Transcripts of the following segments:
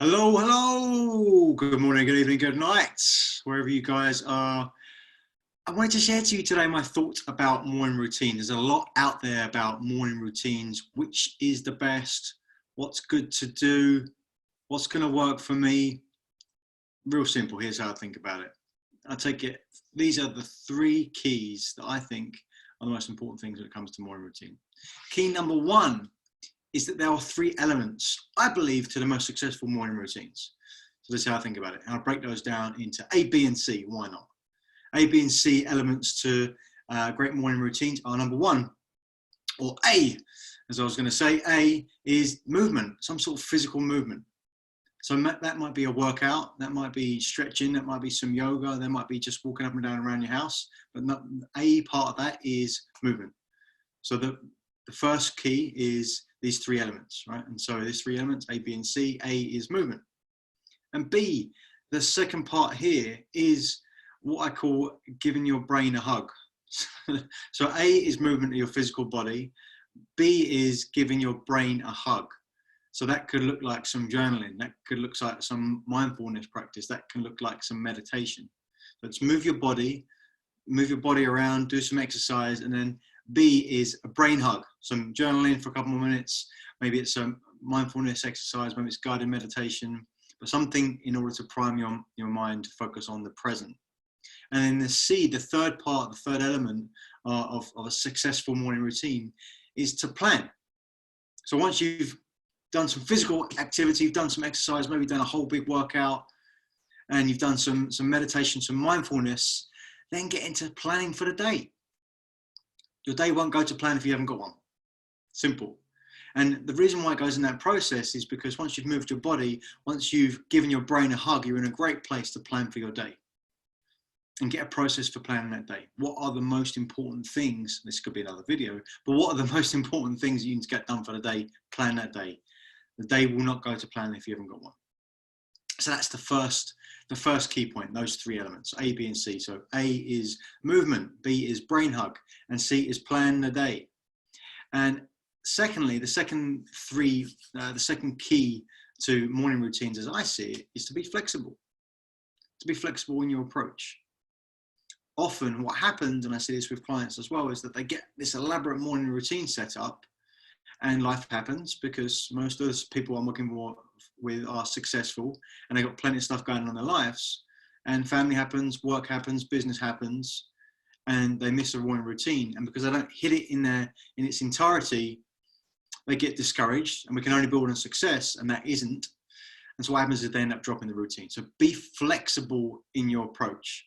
Hello, hello. Good morning, good evening, good night, wherever you guys are. I wanted to share to you today my thoughts about morning routine. There's a lot out there about morning routines, which is the best, what's good to do, what's going to work for me. Real simple. Here's how I think about it. I take it, these are the three keys that I think are the most important things when it comes to morning routine. Key number one is that there are three elements, I believe, to the most successful morning routines. So this is how I think about it. And I'll break those down into A, B, and C. Why not? A, B, and C elements to great morning routines are number one, or A, as I was going to say, A is movement, some sort of physical movement. So that might be a workout, that might be stretching, that might be some yoga, that might be just walking up and down around your house. But not, A part of that is movement. So the first key is these three elements, right? And so these three elements, A, B, and C. A is movement. And B, the second part here is what I call giving your brain a hug. So A is movement of your physical body. B is giving your brain a hug. So that could look like some journaling. That could look like some mindfulness practice. That can look like some meditation. Let's move your body around, do some exercise, and then B is a brain hug, some journaling for a couple more minutes. Maybe it's a mindfulness exercise, maybe it's guided meditation, but something in order to prime your mind to focus on the present. And then the C, the third part, the third element of a successful morning routine is to plan. So once you've done some physical activity, you've done some exercise, maybe done a whole big workout, and you've done some meditation, some mindfulness, then get into planning for the day. Your day won't go to plan if you haven't got one. Simple. And the reason why it goes in that process is because once you've moved your body, once you've given your brain a hug, you're in a great place to plan for your day and get a process for planning that day. What are the most important things? This could be another video, but what are the most important things you need to get done for the day? Plan that day. The day will not go to plan if you haven't got one. So that's the first key point, those three elements, A, B, and C. So A is movement, B is brain hug, and C is plan the day. And secondly, the second key to morning routines, as I see it, is to be flexible. To be flexible in your approach. Often what happens, and I see this with clients as well, is that they get this elaborate morning routine set up, and life happens because most of those people I'm working with are successful and they've got plenty of stuff going on in their lives, and family happens, work happens, business happens, and they miss a morning routine. And because they don't hit it in its entirety, they get discouraged, and we can only build on success, and that isn't. And so what happens is they end up dropping the routine. So be flexible in your approach.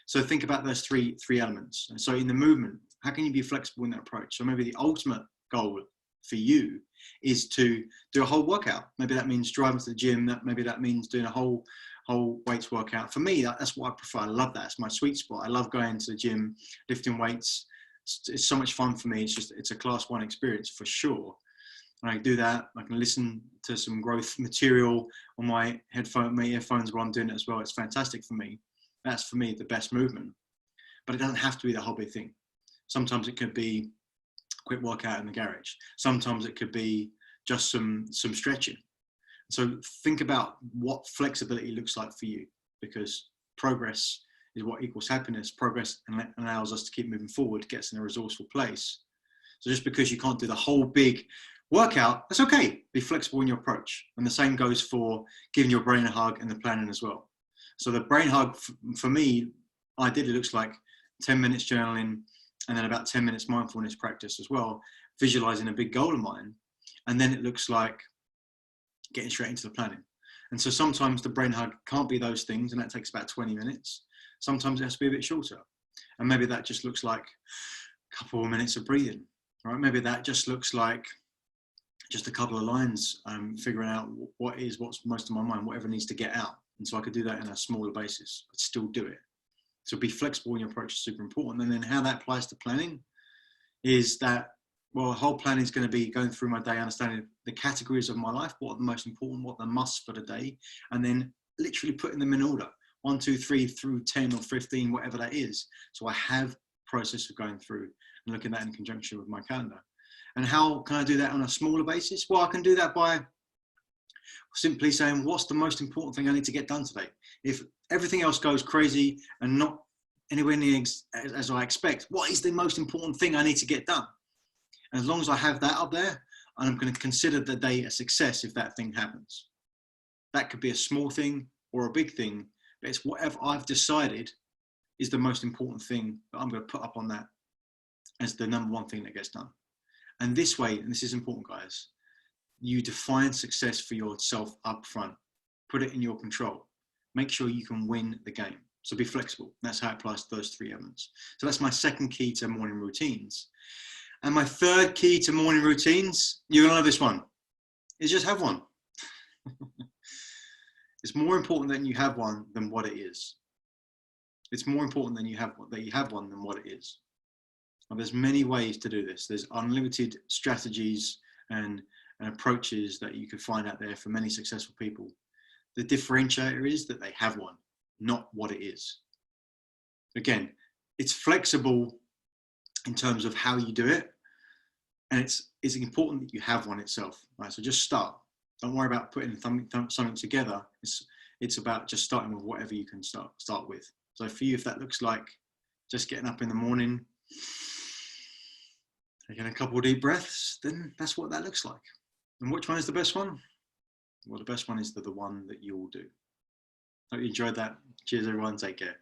So think about those three elements. And so in the movement, how can you be flexible in that approach? So maybe the ultimate goal for you is to do a whole workout. Maybe that means driving to the gym. Maybe that means doing a whole weights workout. For me, that's what I prefer. I love that. It's my sweet spot. I love going to the gym, lifting weights. It's so much fun for me. It's a class 1 experience for sure. And I do that. I can listen to some growth material on my earphones while I'm doing it as well. It's fantastic for me. That's for me the best movement. But it doesn't have to be the whole big thing. Sometimes it could be quick workout in the garage. Sometimes it could be just some stretching. So think about what flexibility looks like for you, because progress is what equals happiness. Progress allows us to keep moving forward, gets in a resourceful place. So just because you can't do the whole big workout, that's okay. Be flexible in your approach. And the same goes for giving your brain a hug and the planning as well. So the brain hug for me, ideally looks like 10 minutes journaling, and then about 10 minutes mindfulness practice as well, visualizing a big goal of mine. And then it looks like getting straight into the planning. And so sometimes the brain hug can't be those things, and that takes about 20 minutes. Sometimes it has to be a bit shorter. And maybe that just looks like a couple of minutes of breathing, right? Maybe that just looks like just a couple of lines, figuring out what's most on my mind, whatever needs to get out. And so I could do that in a smaller basis, but still do it. So be flexible in your approach is super important. And then how that applies to planning is that, well, whole planning is going to be going through my day, understanding the categories of my life, what are the most important, what are the musts for the day, and then literally putting them in order, 1, 2, 3 through 10 or 15, whatever that is. So I have a process of going through and looking at that in conjunction with my calendar. And how can I do that on a smaller basis? Well, I can do that by Simply saying, what's the most important thing I need to get done today? If everything else goes crazy and not anywhere near as I expect, what is the most important thing I need to get done? And as long as I have that up there, I'm going to consider the day a success if that thing happens. That could be a small thing or a big thing, but it's whatever I've decided is the most important thing that I'm going to put up on that as the number one thing that gets done. And this way, and this is important, guys, you define success for yourself up front. Put it in your control. Make sure you can win the game. So be flexible. That's how it applies to those three elements. So that's my second key to morning routines. And my third key to morning routines, you're gonna love this one, is just have one. It's more important that you have one than what it is. It's more important than you have one than what it is. Now, there's many ways to do this. There's unlimited strategies and approaches that you could find out there for many successful people. The differentiator is that they have one, not what it is. Again, it's flexible in terms of how you do it, and it's important that you have one itself. Right? So just start. Don't worry about putting something together. It's about just starting with whatever you can start with. So for you, if that looks like just getting up in the morning, taking a couple of deep breaths, then that's what that looks like. And which one is the best one? Well, the best one is the one that you will do. Hope you enjoyed that. Cheers, everyone. Take care.